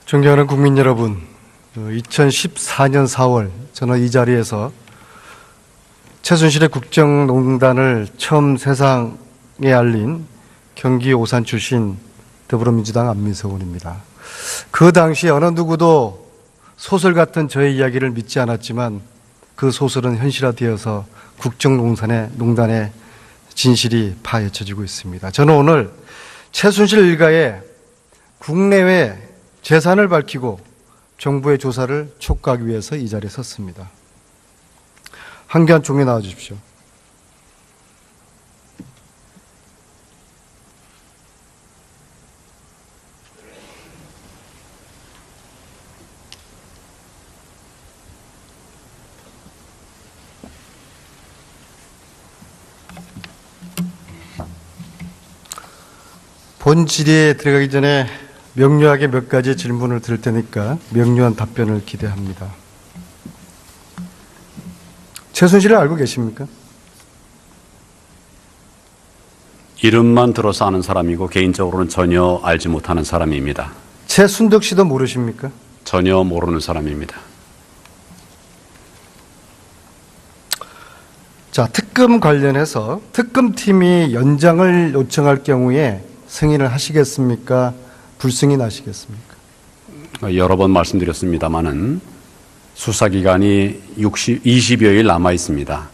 존경하는 국민 여러분, 2014년 4월 저는 이 자리에서 최순실의 국정농단을 처음 세상에 알린 경기 오산 출신 더불어민주당 안민석 의원입니다. 그 당시 어느 누구도 소설 같은 저의 이야기를 믿지 않았지만 그 소설은 현실화되어서 국정농단의 진실이 파헤쳐지고 있습니다. 저는 오늘 최순실 일가의 국내외 재산을 밝히고 정부의 조사를 촉구하기 위해서 이 자리에 섰습니다. 한교안 총리 나와 주십시오. 본 질의에 들어가기 전에 명료하게 몇 가지 질문을 드릴 테니까 명료한 답변을 기대합니다. 최순실을 알고 계십니까? 이름만 들어서 아는 사람이고 개인적으로는 전혀 알지 못하는 사람입니다. 최순득 씨도 모르십니까? 전혀 모르는 사람입니다. 자, 특검 관련해서 특검팀이 연장을 요청할 경우에 승인을 하시겠습니까? 불승인하시겠습니까? 여러 번 말씀드렸습니다마는 수사기간이 20여일 남아 있습니다.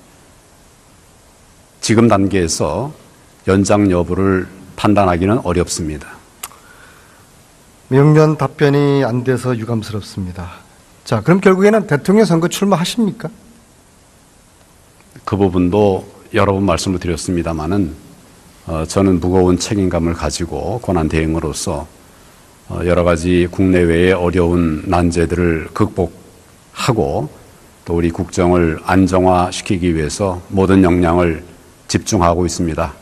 지금 단계에서 연장 여부를 판단하기는 어렵습니다. 명료한 답변이 안 돼서 유감스럽습니다. 자, 그럼 결국에는 대통령 선거 출마하십니까? 그 부분도 여러 번 말씀을 드렸습니다마는 저는 무거운 책임감을 가지고 권한 대행으로서 여러 가지 국내외의 어려운 난제들을 극복하고 또 우리 국정을 안정화시키기 위해서 모든 역량을 집중하고 있습니다.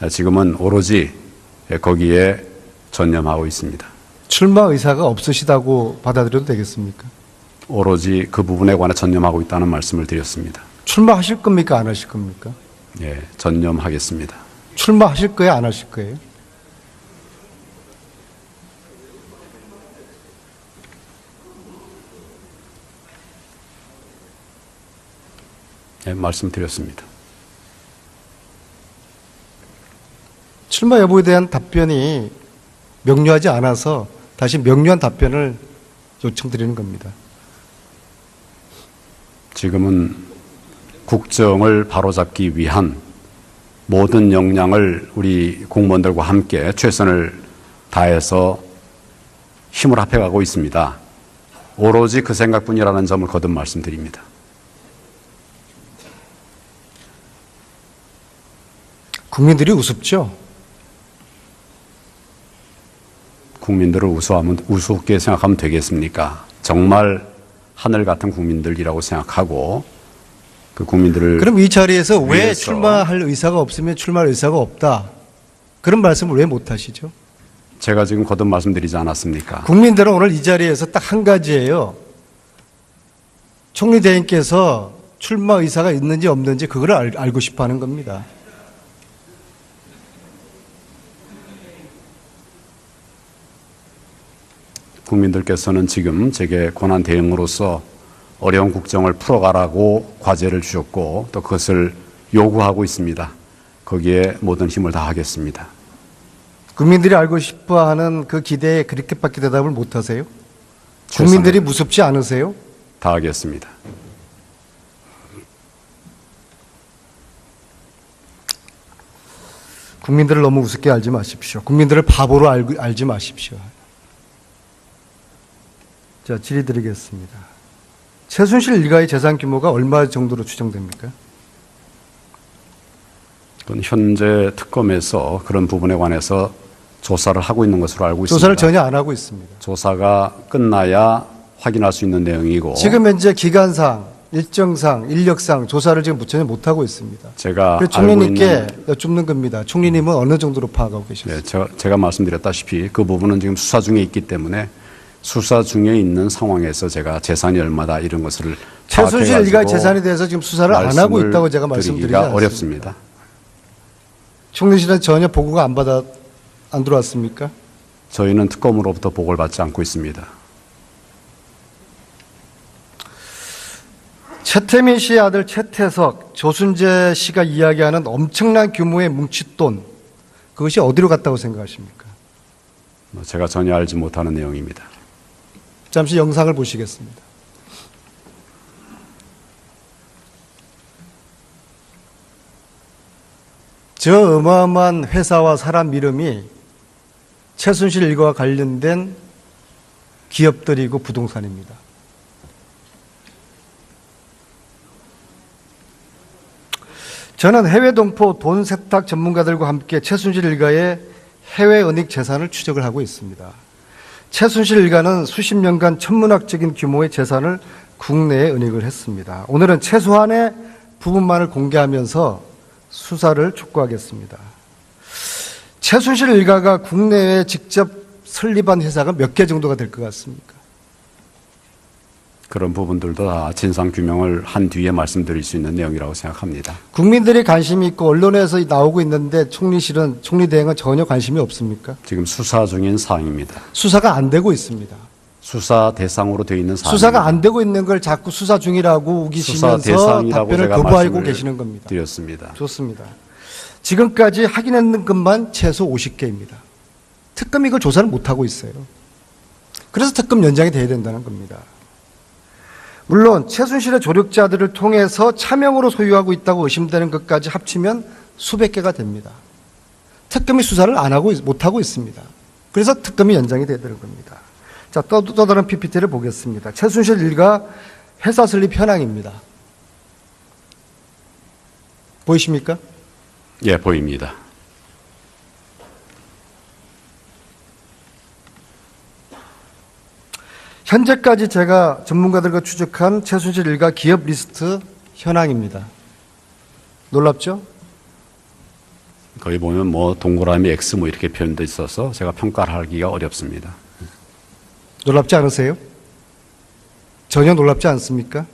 지금은 오로지 거기에 전념하고 있습니다. 출마 의사가 없으시다고 받아들여도 되겠습니까? 오로지 그 부분에 관해 전념하고 있다는 말씀을 드렸습니다. 출마하실 겁니까? 안 하실 겁니까? 예, 전념하겠습니다. 출마하실 거예요? 안 하실 거예요? 예, 말씀드렸습니다. 출마 여부에 대한 답변이 명료하지 않아서 다시 명료한 답변을 요청드리는 겁니다. 지금은 국정을 바로잡기 위한 모든 역량을 우리 공무원들과 함께 최선을 다해서 힘을 합해가고 있습니다. 오로지 그 생각뿐이라는 점을 거듭 말씀드립니다. 국민들이 우습죠? 국민들을 우습게 생각하면 되겠습니까? 정말 하늘 같은 국민들이라고 생각하고 그 국민들을 그럼 이 자리에서 왜 위해서 출마할 의사가 없으면 출마할 의사가 없다? 그런 말씀을 왜 못 하시죠? 제가 지금 거듭 말씀드리지 않았습니까? 국민들은 오늘 이 자리에서 딱 한 가지예요. 총리 대행께서 출마 의사가 있는지 없는지 그걸 알고 싶어 하는 겁니다. 국민들께서는 지금 제게 권한 대행으로서 어려운 국정을 풀어가라고 과제를 주셨고 또 그것을 요구하고 있습니다. 거기에 모든 힘을 다하겠습니다. 국민들이 알고 싶어 하는 그 기대에 그렇게밖에 대답을 못 하세요? 국민들이 무섭지 않으세요? 다하겠습니다. 국민들을 너무 우습게 알지 마십시오. 국민들을 바보로 알지 마십시오. 자, 질의 드리겠습니다. 최순실 일가의 재산 규모가 얼마 정도로 추정됩니까? 그건 현재 특검에서 그런 부분에 관해서 조사를 하고 있는 것으로 알고 있습니다. 조사를 전혀 안 하고 있습니다. 조사가 끝나야 확인할 수 있는 내용이고 지금 현재 기간상, 일정상, 인력상 조사를 지금 전혀 못 하고 있습니다. 제가 그래서 총리님께 여쭙는 겁니다. 총리님은 어느 정도로 파악하고 계십니까? 네, 제가 말씀드렸다시피 그 부분은 지금 수사 중에 있기 때문에 수사 중에 있는 상황에서 제가 재산이 얼마다 이런 것을 최순실 일가의 재산에 대해서 지금 수사를 안 하고 있다고 제가 말씀드리지 않습니다. 어렵습니다. 총리실은 전혀 보고가 안 들어왔습니까? 저희는 특검으로부터 보고를 받지 않고 있습니다. 최태민 씨의 아들 최태석, 조순재 씨가 이야기하는 엄청난 규모의 뭉칫돈, 그것이 어디로 갔다고 생각하십니까? 제가 전혀 알지 못하는 내용입니다. 잠시 영상을 보시겠습니다. 저 어마어마한 회사와 사람 이름이 최순실 일가와 관련된 기업들이고 부동산입니다. 저는 해외 동포 돈 세탁 전문가들과 함께 최순실 일가의 해외 은닉 재산을 추적을 하고 있습니다. 최순실 일가는 수십 년간 천문학적인 규모의 재산을 국내에 은닉을 했습니다. 오늘은 최소한의 부분만을 공개하면서 수사를 촉구하겠습니다. 최순실 일가가 국내에 직접 설립한 회사가 몇 개 정도가 될 것 같습니까? 그런 부분들도 다 진상 규명을 한 뒤에 말씀드릴 수 있는 내용이라고 생각합니다. 국민들이 관심이 있고 언론에서 나오고 있는데 총리실은, 총리 대행은 전혀 관심이 없습니까? 지금 수사 중인 사항입니다. 수사가 안 되고 있습니다. 수사 대상으로 되어 있는 사항입니다. 수사가 안 되고 있는 걸 자꾸 수사 중이라고 수사 우기시면서 대상이라고 답변을 제가 거부하고 말씀을 계시는 겁니다. 드렸습니다. 좋습니다. 지금까지 확인했는 것만 최소 50개입니다. 특검이 이걸 조사를 못하고 있어요. 그래서 특검 연장이 돼야 된다는 겁니다. 물론 최순실의 조력자들을 통해서 차명으로 소유하고 있다고 의심되는 것까지 합치면 수백 개가 됩니다. 특검이 수사를 못하고 있습니다. 그래서 특검이 연장이 돼야 되는 겁니다. 자, 또 다른 PPT를 보겠습니다. 최순실 일가 회사 설립 현황입니다. 보이십니까? 예, 보입니다. 현재까지 제가 전문가들과 추적한 최순실 일가 기업 리스트 현황입니다. 놀랍죠? 거기 보면 뭐 동그라미 X 뭐 이렇게 표현되어 있어서 제가 평가를 하기가 어렵습니다. 놀랍지 않으세요? 전혀 놀랍지 않습니까?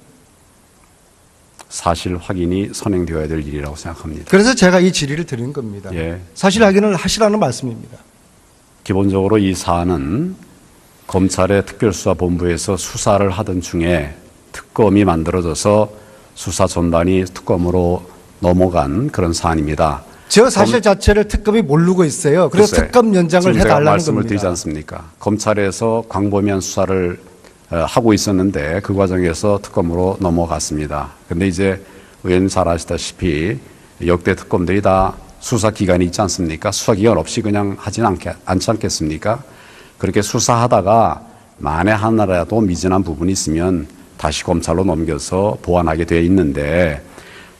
사실 확인이 선행되어야 될 일이라고 생각합니다. 그래서 제가 이 질의를 드린 겁니다. 예. 사실 확인을 하시라는 말씀입니다. 기본적으로 이 사안은 검찰의 특별수사본부에서 수사를 하던 중에 특검이 만들어져서 수사 전반이 특검으로 넘어간 그런 사안입니다. 저 사실 자체를 특검이 모르고 있어요. 그래서 글쎄, 특검 연장을 지금 제가 해달라는 말씀을 겁니다. 드리지 않습니까? 검찰에서 광범위한 수사를 하고 있었는데 그 과정에서 특검으로 넘어갔습니다. 그런데 이제 의원님 잘 아시다시피 역대 특검들이 다 수사 기간이 있지 않습니까? 수사 기간 없이 그냥 하지는 않지 않겠습니까? 그렇게 수사하다가 만에 하나라도 미진한 부분이 있으면 다시 검찰로 넘겨서 보완하게 되어 있는데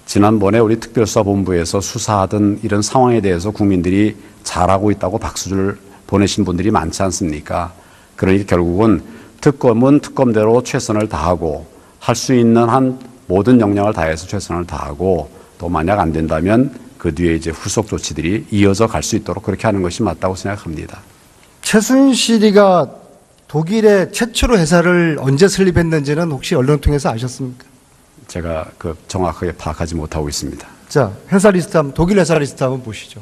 지난번에 우리 특별수사본부에서 수사하던 이런 상황에 대해서 국민들이 잘하고 있다고 박수를 보내신 분들이 많지 않습니까? 그러니 결국은 특검은 특검대로 최선을 다하고 할 수 있는 한 모든 역량을 다해서 최선을 다하고 또 만약 안 된다면 그 뒤에 이제 후속 조치들이 이어져 갈 수 있도록 그렇게 하는 것이 맞다고 생각합니다. 최순실이가 독일에 최초로 회사를 언제 설립했는지는 혹시 언론을 통해서 아셨습니까? 제가 정확하게 파악하지 못하고 있습니다. 자, 회사 리스트 독일 회사 리스트 한번 보시죠.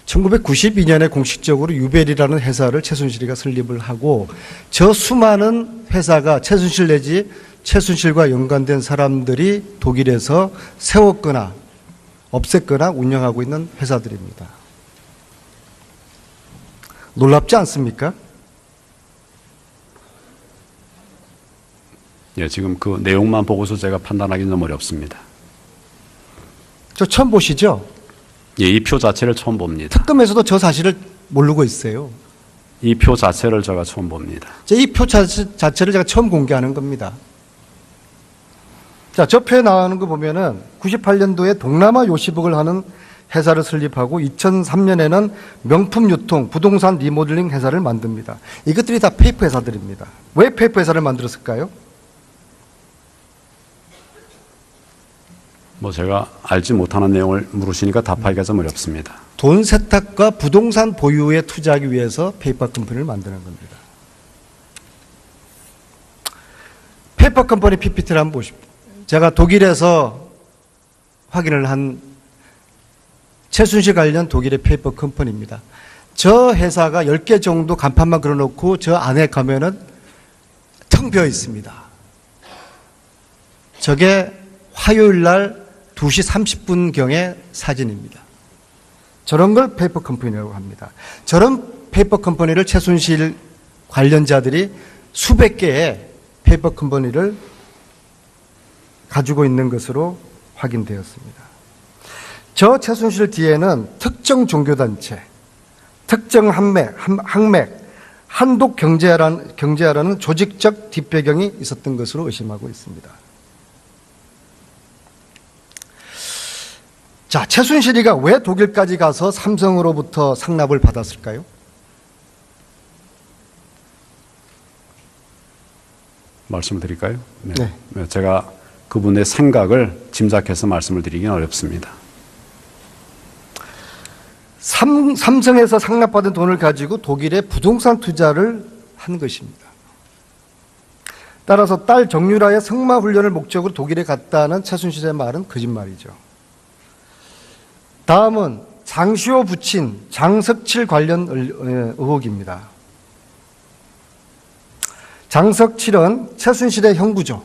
1992년에 공식적으로 유벨이라는 회사를 최순실이가 설립을 하고 저 수많은 회사가 최순실 내지 최순실과 연관된 사람들이 독일에서 세웠거나 없앴거나 운영하고 있는 회사들입니다. 놀랍지 않습니까? 예, 지금 그 내용만 보고서 제가 판단하기는 좀 어렵습니다. 저 처음 보시죠? 예, 이 표 자체를 처음 봅니다. 특검에서도 저 사실을 모르고 있어요. 이 표 자체를 제가 처음 봅니다. 이 표 자체를 제가 처음 공개하는 겁니다. 자, 저 표에 나오는 거 보면은 98년도에 동남아 요식업을 하는 회사를 설립하고 2003년에는 명품 유통, 부동산 리모델링 회사를 만듭니다. 이것들이 다 페이퍼 회사들입니다. 왜 페이퍼 회사를 만들었을까요? 뭐 제가 알지 못하는 내용을 물으시니까 답하기가 좀 어렵습니다. 돈 세탁과 부동산 보유에 투자하기 위해서 페이퍼 컴퍼니를 만드는 겁니다. 페이퍼 컴퍼니 PPT를 한번 보십시오. 제가 독일에서 확인을 한 최순실 관련 독일의 페이퍼 컴퍼니입니다. 저 회사가 10개 정도 간판만 걸어놓고 저 안에 가면은 텅 비어 있습니다. 저게 화요일 날 2시 30분경의 사진입니다. 저런 걸 페이퍼 컴퍼니라고 합니다. 저런 페이퍼 컴퍼니를 최순실 관련자들이 수백 개의 페이퍼 컴퍼니를 가지고 있는 것으로 확인되었습니다. 저 최순실 뒤에는 특정 종교단체, 특정 항맥, 한독 경제하라는 조직적 뒷배경이 있었던 것으로 의심하고 있습니다. 자, 최순실이가 왜 독일까지 가서 삼성으로부터 상납을 받았을까요? 말씀을 드릴까요? 네. 제가 그분의 생각을 짐작해서 말씀을 드리긴 어렵습니다. 삼성에서 상납받은 돈을 가지고 독일에 부동산 투자를 한 것입니다. 따라서 딸 정유라의 승마 훈련을 목적으로 독일에 갔다는 최순실의 말은 거짓말이죠. 다음은 장시호 부친 장석칠 관련 의혹입니다. 장석칠은 최순실의 형부죠.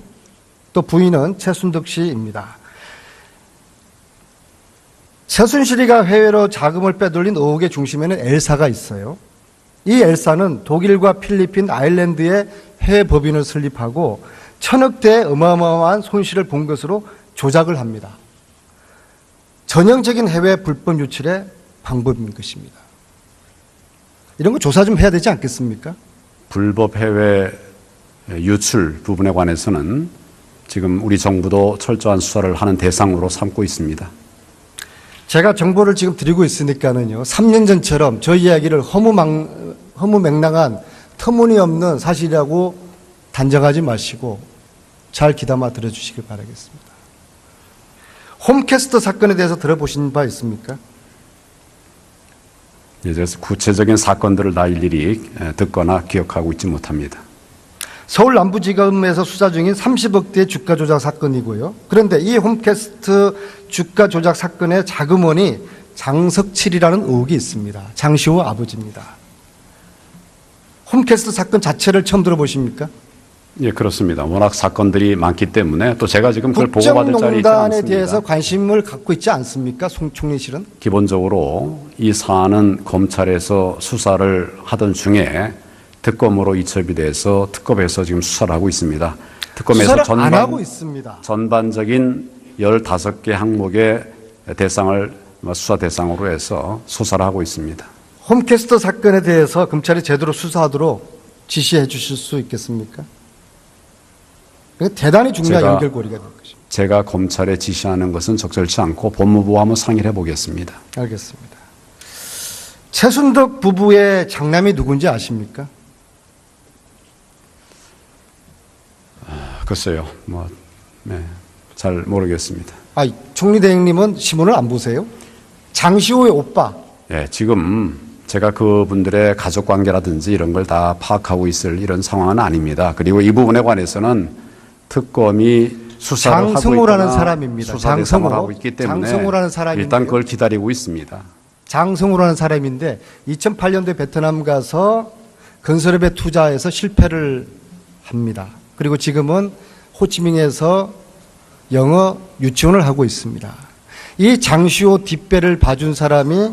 또 부인은 최순득 씨입니다. 최순실이가 해외로 자금을 빼돌린 의혹의 중심에는 엘사가 있어요. 이 엘사는 독일과 필리핀, 아일랜드에 해외 법인을 설립하고 1,000억 대의 어마어마한 손실을 본 것으로 조작을 합니다. 전형적인 해외 불법 유출의 방법인 것입니다. 이런 거 조사 좀 해야 되지 않겠습니까? 불법 해외 유출 부분에 관해서는 지금 우리 정부도 철저한 수사를 하는 대상으로 삼고 있습니다. 제가 정보를 지금 드리고 있으니까는요, 3년 전처럼 저 이야기를 허무맹랑한 터무니없는 사실이라고 단정하지 마시고 잘 귀담아 들어주시길 바라겠습니다. 홈캐스트 사건에 대해서 들어보신 바 있습니까? 그래서 구체적인 사건들을 다 일일이 듣거나 기억하고 있지 못합니다. 서울 남부지검에서 수사 중인 30억대의 주가 조작 사건이고요. 그런데 이 홈캐스트 주가 조작 사건의 자금원이 장석칠이라는 의혹이 있습니다. 장시호 아버지입니다. 홈캐스트 사건 자체를 처음 들어보십니까? 예, 그렇습니다. 워낙 사건들이 많기 때문에 또 제가 지금 그걸 보고받을 자리에 있지 국정농단에 않습니다. 대해서 관심을 갖고 있지 않습니까? 송 총리실은? 기본적으로 이 사안은 검찰에서 수사를 하던 중에 특검으로 이첩이 돼서 특검에서 지금 수사를 하고 있습니다. 특검에서 수사를 안 하고 있습니다. 전반적인 15개 항목의 대상을 수사 대상으로 해서 수사를 하고 있습니다. 홈캐스터 사건에 대해서 검찰이 제대로 수사하도록 지시해 주실 수 있겠습니까? 대단히 중요한 연결고리가 될 것입니다. 제가 검찰에 지시하는 것은 적절치 않고 법무부와 한번 상의를 해보겠습니다. 알겠습니다. 최순득 부부의 장남이 누군지 아십니까? 글쎄요, 잘 모르겠습니다. 총리 대행님은 신문을 안 보세요? 장시호의 오빠. 예, 지금 제가 그분들의 가족 관계라든지 이런 걸 다 파악하고 있을 이런 상황은 아닙니다. 그리고 이 부분에 관해서는 특검이 수사를 하고 장성호라는 있거나 사람입니다. 수사 대상을 하고 있기 때문에 장성호라는 사람인데요. 일단 그걸 기다리고 있습니다. 장성호라는 사람인데 2008년도에 베트남 가서 건설업에 투자해서 실패를 합니다. 그리고 지금은 호치민에서 영어 유치원을 하고 있습니다. 이 장시호 뒷배를 봐준 사람이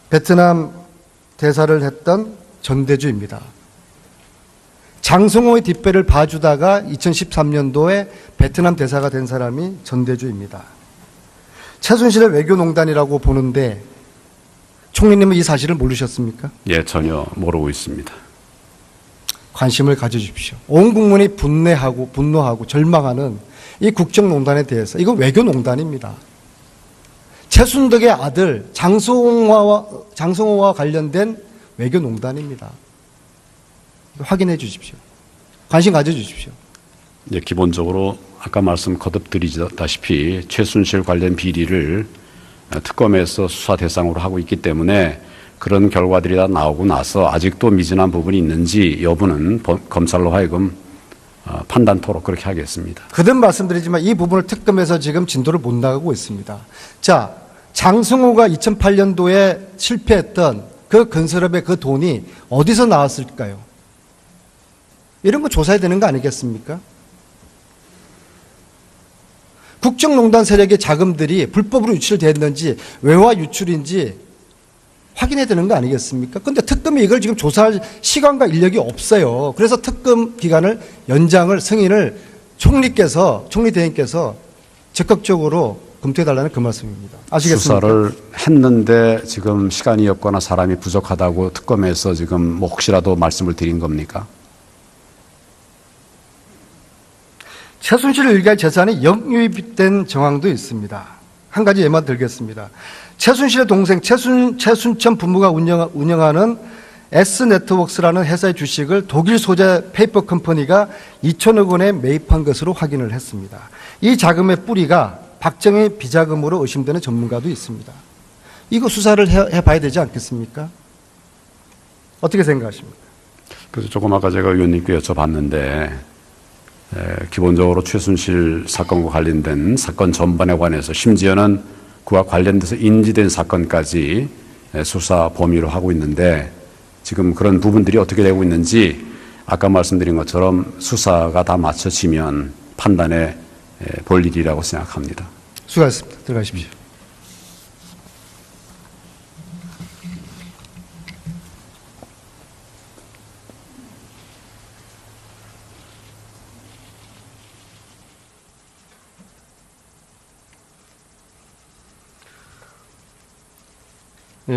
베트남 대사를 했던 전대주입니다. 장성호의 뒷배를 봐주다가 2013년도에 베트남 대사가 된 사람이 전대주입니다. 최순실의 외교농단이라고 보는데 총리님은 이 사실을 모르셨습니까? 예, 전혀 모르고 있습니다. 관심을 가져주십시오. 온 국민이 분노하고 절망하는 이 국정농단에 대해서 이건 외교농단입니다. 최순득의 아들 장성호와 관련된 외교농단입니다. 확인해 주십시오. 관심 가져주십시오. 예, 기본적으로 아까 말씀 거듭 드리다시피 최순실 관련 비리를 특검에서 수사 대상으로 하고 있기 때문에 그런 결과들이 다 나오고 나서 아직도 미진한 부분이 있는지 여부는 검찰로 하여금 판단토록 그렇게 하겠습니다. 거듭 말씀드리지만 이 부분을 특검에서 지금 진도를 못 나가고 있습니다. 자, 장성호가 2008년도에 실패했던 그 건설업의 그 돈이 어디서 나왔을까요? 이런 거 조사해야 되는 거 아니겠습니까? 국정농단 세력의 자금들이 불법으로 유출됐는지 외화 유출인지 확인해야 되는 거 아니겠습니까? 그런데 특검이 이걸 지금 조사할 시간과 인력이 없어요. 그래서 특검 기간을 연장을 승인을 총리대행께서 적극적으로 검토해달라는 그 말씀입니다. 아시겠습니까? 수사를 했는데 지금 시간이 없거나 사람이 부족하다고 특검에서 지금 뭐 혹시라도 말씀을 드린 겁니까? 최순실 일가의 재산이 역유입된 정황도 있습니다. 한 가지 예만 들겠습니다. 최순실의 동생 최순천 부부가 운영하는 S네트워크스라는 회사의 주식을 독일 소재 페이퍼 컴퍼니가 2천억 원에 매입한 것으로 확인을 했습니다. 이 자금의 뿌리가 박정희 비자금으로 의심되는 전문가도 있습니다. 이거 수사를 해봐야 되지 않겠습니까? 어떻게 생각하십니까? 그래서 조금 아까 제가 의원님께 여쭤봤는데 기본적으로 최순실 사건과 관련된 사건 전반에 관해서 심지어는 그와 관련돼서 인지된 사건까지 수사 범위로 하고 있는데 지금 그런 부분들이 어떻게 되고 있는지 아까 말씀드린 것처럼 수사가 다 마쳐지면 판단해 볼 일이라고 생각합니다. 수고하셨습니다. 들어가십시오.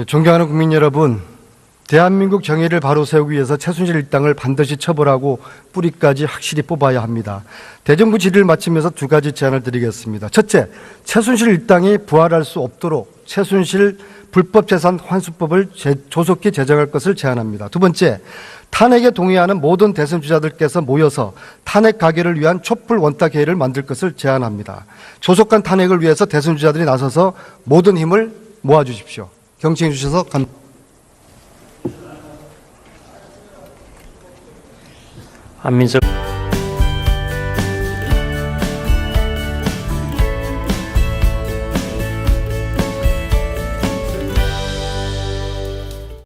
존경하는 국민 여러분, 대한민국 정의를 바로 세우기 위해서 최순실 일당을 반드시 처벌하고 뿌리까지 확실히 뽑아야 합니다. 대정부 질의를 마치면서 두 가지 제안을 드리겠습니다. 첫째, 최순실 일당이 부활할 수 없도록 최순실 불법재산 환수법을 조속히 제정할 것을 제안합니다. 두 번째, 탄핵에 동의하는 모든 대선 주자들께서 모여서 탄핵 가결을 위한 촛불 원탁 회의를 만들 것을 제안합니다. 조속한 탄핵을 위해서 대선 주자들이 나서서 모든 힘을 모아주십시오. 경청해 주셔서 감사합니다. 안민석